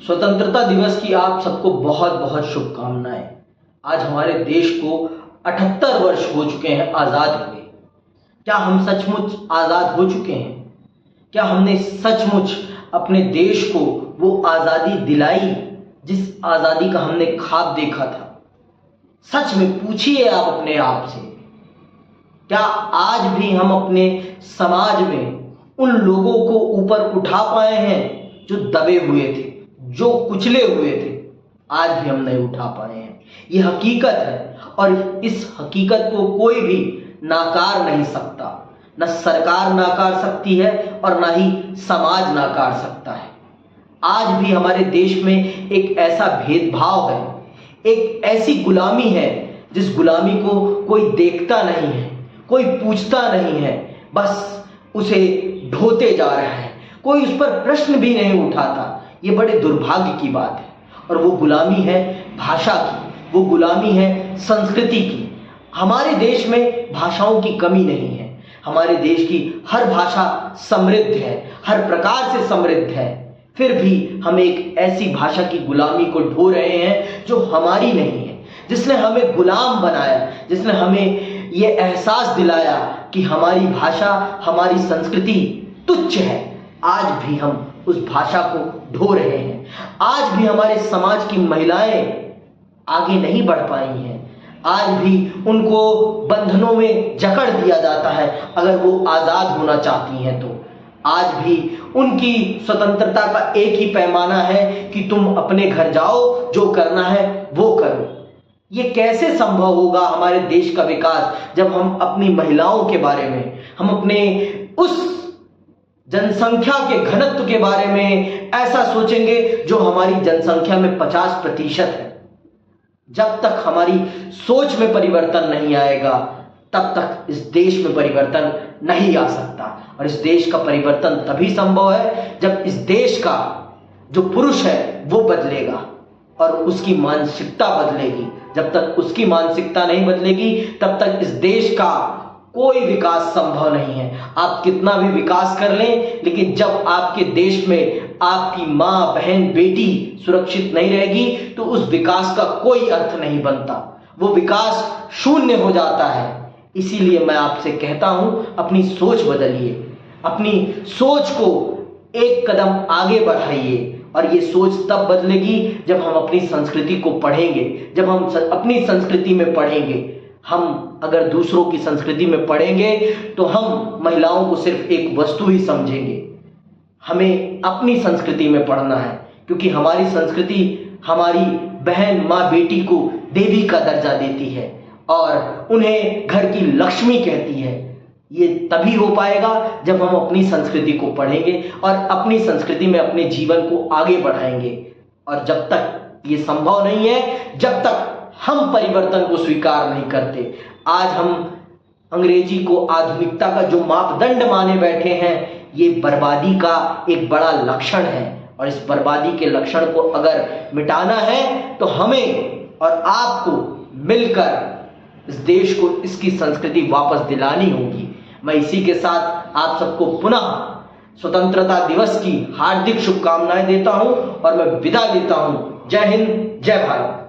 स्वतंत्रता दिवस की आप सबको बहुत बहुत शुभकामनाएं। आज हमारे देश को 78 वर्ष हो चुके हैं आज़ाद हुए। क्या हम सचमुच आज़ाद हो चुके हैं? क्या हमने सचमुच अपने देश को वो आज़ादी दिलाई जिस आज़ादी का हमने ख्वाब देखा था? सच में पूछिए आप अपने आप से, क्या आज भी हम अपने समाज में उन लोगों को ऊपर उठा पाए हैं जो दबे हुए थे, जो कुचले हुए थे? आज भी हम नहीं उठा पाए हैं। ये हकीकत है और इस हकीकत को कोई भी नाकार नहीं सकता। न सरकार नाकार सकती है और ना ही समाज नाकार सकता है। आज भी हमारे देश में एक ऐसा भेदभाव है, एक ऐसी गुलामी है जिस गुलामी को कोई देखता नहीं है, कोई पूछता नहीं है, बस उसे ढोते जा रहा है। कोई उस पर प्रश्न भी नहीं उठाता। ये बड़े दुर्भाग्य की बात है। और वो गुलामी है भाषा की, वो गुलामी है संस्कृति की। हमारे देश में भाषाओं की कमी नहीं है। हमारे देश की हर भाषा समृद्ध है, हर प्रकार से समृद्ध है। फिर भी हम एक ऐसी भाषा की गुलामी को ढो रहे हैं जो हमारी नहीं है, जिसने हमें गुलाम बनाया, जिसने हमें ये एहसास दिलाया कि हमारी भाषा, हमारी संस्कृति तुच्छ है। आज भी हम उस भाषा को ढो रहे हैं। आज भी हमारे समाज की महिलाएं आगे नहीं बढ़ पाई हैं। आज भी उनको बंधनों में जकड़ दिया जाता है अगर वो आज़ाद होना चाहती हैं तो। आज भी उनकी स्वतंत्रता का एक ही पैमाना है कि तुम अपने घर जाओ, जो करना है वो करो। ये कैसे संभव होगा हमारे देश का विकास जब हम अपनी महिलाओं के बारे में, हम अपने उस जनसंख्या के घनत्व के बारे में ऐसा सोचेंगे जो हमारी जनसंख्या में 50% है। जब तक हमारी सोच में परिवर्तन नहीं आएगा तब तक इस देश में परिवर्तन नहीं आ सकता। और इस देश का परिवर्तन तभी संभव है जब इस देश का जो पुरुष है वो बदलेगा और उसकी मानसिकता बदलेगी। जब तक उसकी मानसिकता नहीं बदलेगी तब तक इस देश का कोई विकास संभव नहीं है। आप कितना भी विकास कर लें, लेकिन जब आपके देश में आपकी माँ, बहन, बेटी सुरक्षित नहीं रहेगी तो उस विकास का कोई अर्थ नहीं बनता। वो विकास शून्य हो जाता है। इसीलिए मैं आपसे कहता हूं, अपनी सोच बदलिए, अपनी सोच को एक कदम आगे बढ़ाइए। और ये सोच तब बदलेगी जब हम अपनी संस्कृति को पढ़ेंगे, जब हम अपनी संस्कृति में पढ़ेंगे। हम अगर दूसरों की संस्कृति में पढ़ेंगे तो हम महिलाओं को सिर्फ एक वस्तु ही समझेंगे। हमें अपनी संस्कृति में पढ़ना है, क्योंकि हमारी संस्कृति हमारी बहन, माँ, बेटी को देवी का दर्जा देती है और उन्हें घर की लक्ष्मी कहती है। ये तभी हो पाएगा जब हम अपनी संस्कृति को पढ़ेंगे और अपनी संस्कृति में अपने जीवन को आगे बढ़ाएंगे। और जब तक ये संभव नहीं है, जब तक हम परिवर्तन को स्वीकार नहीं करते, आज हम अंग्रेजी को आधुनिकता का जो मापदंड माने बैठे हैं, ये बर्बादी का एक बड़ा लक्षण है। और इस बर्बादी के लक्षण को अगर मिटाना है तो हमें और आपको मिलकर इस देश को इसकी संस्कृति वापस दिलानी होगी। मैं इसी के साथ आप सबको पुनः स्वतंत्रता दिवस की हार्दिक शुभकामनाएं देता हूं और मैं विदा लेता हूं। जय हिंद, जय भारत।